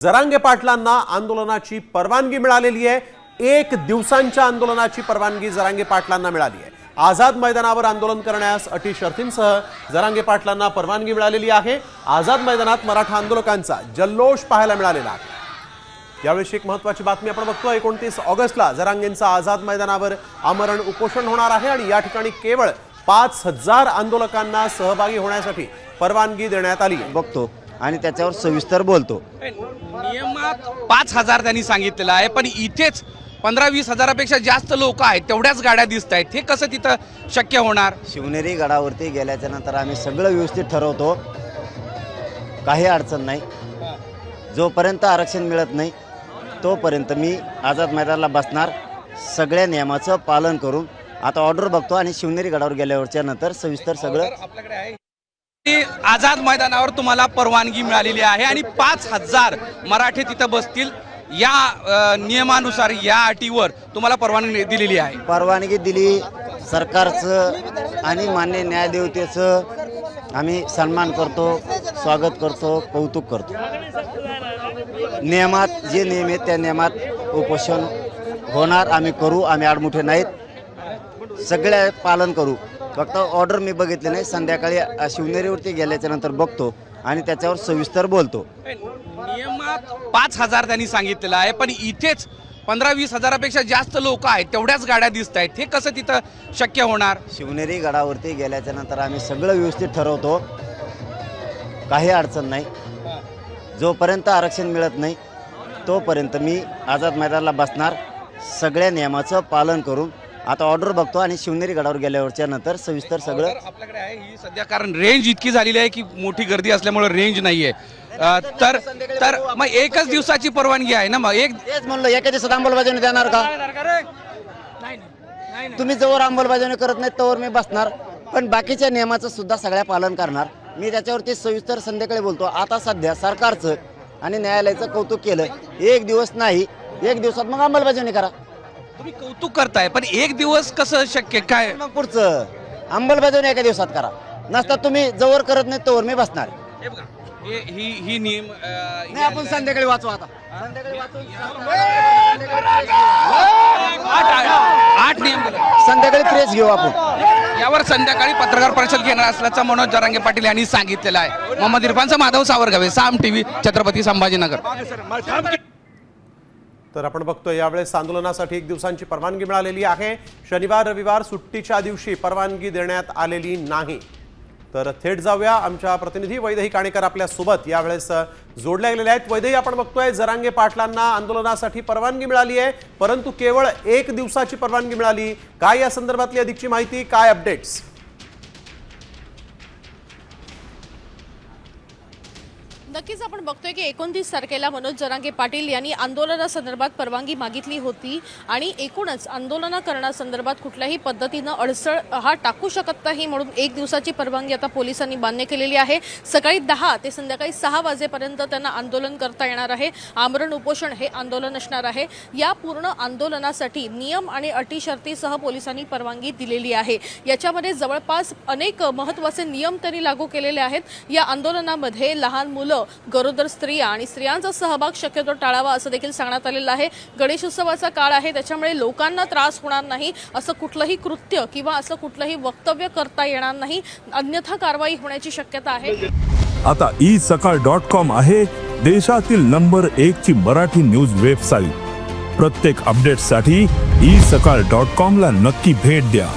जरांगे पाटलांना आंदोलनाची परवानगी मिळालेली आहे। 1 दिवसांच्या आंदोलनाची परवानगी जरांगे पाटलांना मिळाली आहे। आझाद मैदानावर आंदोलन करण्यास अटी शर्तींसह जरांगे पाटलांना परवानगी मिळालेली आहे। आझाद मैदानात मराठा आंदोलकांचा जल्लोष पाहायला मिळालेला आहे। यावेळी एक महत्त्वाची बातमी आपण बघतोय। 29 ऑगस्टला जरांगेंचा आझाद मैदानावर आमरण उपोषण होणार आहे आणि या ठिकाणी केवळ 5000 आंदोलकांना सहभागी होण्यासाठी परवानगी देण्यात आली आहे। बघतो आणि त्याच्यावर सविस्तर बोलतो। नियमात 5000 त्यांनी सांगितलेलं आहे, पण इथेच 15-20 हजारापेक्षा जास्त लोक आहेत, तेवढ्याच गाड्या दिसत आहेत। हे कसं तिथं शक्य होणार? शिवनेरी गडावरती गेल्याच्या नंतर आम्ही सगळं व्यवस्थित ठरवतो, काही अडचण नाही। जोपर्यंत आरक्षण मिळत नाही तोपर्यंत मी आझाद मैदानाला बसणार, सगळ्या नियमाचं पालन करून। आता ऑर्डर बघतो आणि शिवनेरी गडावर गेल्यावरच्या नंतर सविस्तर सगळं आपल्याकडे आहे। आझाद मैदानावर तुम्हाला परवानगी मिळालेली आहे आणि 5000 मराठे तिथं बसतील। या नियमानुसार या अटीवर तुम्हाला परवानगी दिलेली आहे। परवानगी दिली सरकारचं आणि मान्य न्यायदेवतेचं आम्ही सन्मान करतो, स्वागत करतो, कौतुक करतो। नियमात जे नियम आहेत त्या नियमात उपोषण होणार, आम्ही करू, आम्ही आडमुठे नाहीत, सगळ्या पालन करू। फक्त ऑर्डर मी बघितले नाही, संध्याकाळी शिवनेरीवरती गेल्याच्या नंतर बघतो आणि त्याच्यावर सविस्तर बोलतो। नियमात 5000 त्यांनी सांगितलेलं आहे, पण इथेच 15-20 हजारापेक्षा जास्त लोक आहेत, तेवढ्याच गाड्या दिसत आहेत। हे कसं तिथं शक्य होणार? शिवनेरी गडावरती गेल्याच्या नंतर आम्ही सगळं व्यवस्थित ठरवतो, काही अडचण नाही। जोपर्यंत आरक्षण मिळत नाही तोपर्यंत मी आझाद मैदानाला बसणार, सगळ्या नियमाचं पालन करून। आता ऑर्डर बघतो आणि शिवनेरी गडावर गेल्यावरच्या नंतर सविस्तर सगळं आपल्याकडे आहे। ही सध्या कारण रेंज इतकी झालेली आहे की मोठी गर्दी असल्यामुळे रेंज नाहीये। तर मग एकच दिवसाची परवानगी आहे ना? मग तेच म्हणलं, एका दिवसात अंमलबजावणी देणार का? तुम्ही जवळ अंमलबजावणी करत नाही तोवर मी बसणार, पण बाकीच्या नियमाचं सुद्धा सगळ्या पालन करणार। मी त्याच्यावरती सविस्तर संध्याकाळी बोलतो। आता सध्या सरकारचं आणि न्यायालयाचं कौतुक केलं, 1 दिवस नाही, 1 दिवसात मग अंमलबजावणी करा। तुम्ही कौतुक करताय, पण 1 दिवस कसं शक्य? काय मग पुढचं अंमलबजावणी एका दिवसात करा, नसता तुम्ही जवळ करत नाही तोवर मी बसणार। हे बघा, ही नियम नाही, आपण संध्याकाळी वाचू। आता संध्याकाळी वाचू, 8 नियम संध्याकाळी प्रेस घेऊ आपण। यावर संध्याकाळी पत्रकार परिषद घेणार असल्याचं मनोज जरांगे पाटील यांनी सांगितलेलं आहे। मोहम्मद इरफानचा माधव सावरगावे, साम टीव्ही, छत्रपती संभाजीनगर। तर आपण बघतोय यावेळेस आंदोलनासाठी 1 दिवसांची परवानगी मिळालेली आहे। शनिवार रविवार सुट्टीच्या दिवशी परवानगी देण्यात आलेली नाही। तर थेट जाऊया, आमच्या प्रतिनिधी वैदेही काणेकर आपल्या सोबत यावेळेस जोडल्या गेलेले आहेत। वैदेही, आपण बघतोय जरांगे पाटलांना आंदोलनासाठी परवानगी मिळाली आहे, परंतु केवळ 1 दिवसाची परवानगी मिळाली। काय या संदर्भातली अधिकची माहिती, काय अपडेट्स? नक्कीच आपण बघतोय की 29 तारखेला मनोज जरांगे पाटील यांनी आंदोलनासंदर्भात परवानगी मागितली होती आणि एकूणच आंदोलन करण्यासंदर्भात कुठल्याही पद्धतीनं अडसळ हा टाकू शकत नाही म्हणून 1 दिवसाची परवानगी आता पोलिसांनी मान्य केलेली आहे। सकाळी 10 ते संध्याकाळी 6 वाजेपर्यंत त्यांना आंदोलन करता येणार आहे। आमरण उपोषण हे आंदोलन असणार आहे। या पूर्ण आंदोलनासाठी नियम आणि अटी शर्तीसह पोलिसांनी परवानगी दिलेली आहे। याच्यामध्ये जवळपास अनेक महत्त्वाचे नियम त्यांनी लागू केलेले आहेत। या आंदोलनामध्ये लहान मुलं, गरोदर स्त्रिया आणि स्त्रियांचा सहभाग शक्यतो टाळावा असं देखील सांगण्यात आलेलं आहे। गणेशोत्सवाचा काळ आहे, त्याच्यामुळे लोकांना त्रास होणार नाही असं कुठलंही कृत्य किंवा असं कुठलंही वक्तव्य करता येणार नाही, अन्यथा कारवाई होण्याची शक्यता आहे। आता isakal.com आहे देशातील नंबर 1 ची मराठी न्यूज वेबसाईट। प्रत्येक अपडेटसाठी isakal.com ला नक्की भेट द्या।